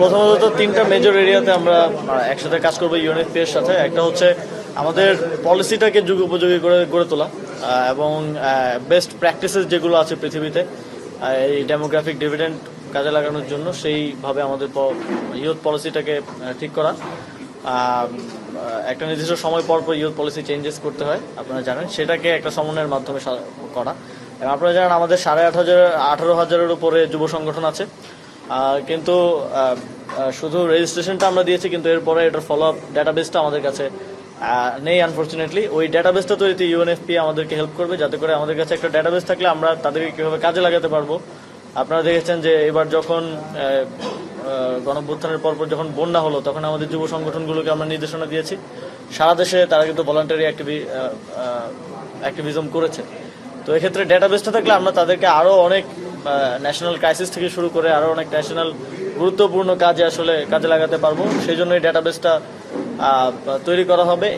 প্রথমত তিনটা মেজর এরিয়াতে আমরা একসাথে কাজ করবো ইউএনএফপি এর সাথে। একটা হচ্ছে আমাদের পলিসিটাকে যুগ উপযোগী করে গড়ে তোলা এবং বেস্ট প্র্যাকটিসেস যেগুলো আছে পৃথিবীতে এই ডেমোগ্রাফিক ডিভিডেন্ড কাজে লাগানোর জন্য সেইভাবে আমাদের ইউথ পলিসিটাকে ঠিক করা। একটা নির্দিষ্ট সময় পর পর ইউথ পলিসি চেঞ্জেস করতে হয়, আপনারা জানেন, সেটাকে একটা সমন্বয়ের মাধ্যমে করা। এবং আপনারা জানেন আমাদের 18,500-18,000-এর উপরে যুব সংগঠন আছে, কিন্তু শুধু রেজিস্ট্রেশনটা আমরা দিয়েছি, কিন্তু এরপরে এটার ফলো আপ ডাটাবেসটা আমাদের কাছে নেই আনফর্চুনেটলি। ওই ডাটাবেসটা তৈরিতে ইউএনএফপি আমাদেরকে হেল্প করবে, যাতে করে আমাদের কাছে একটা ডাটাবেস থাকলে আমরা তাদেরকে কীভাবে কাজে লাগাতে পারবো। আপনারা দেখেছেন যে এবার যখন গণঅভ্যুত্থানের পরপর যখন বন্যা হলো, তখন আমাদের যুব সংগঠনগুলোকে আমরা নির্দেশনা দিয়েছি, সারা দেশে তারা কিন্তু ভলান্টারি অ্যাক্টিভিজম করেছে। তো এক্ষেত্রে ডেটাবেসটা থাকলে আমরা তাদেরকে আরও অনেক ন্যাশনাল ক্রাইসিস থেকে শুরু করে আরও অনেক ন্যাশনাল গুরুত্বপূর্ণ কাজে লাগাতে পারবো। সেই জন্য এই ডেটাবেসটা তৈরি করা হবে।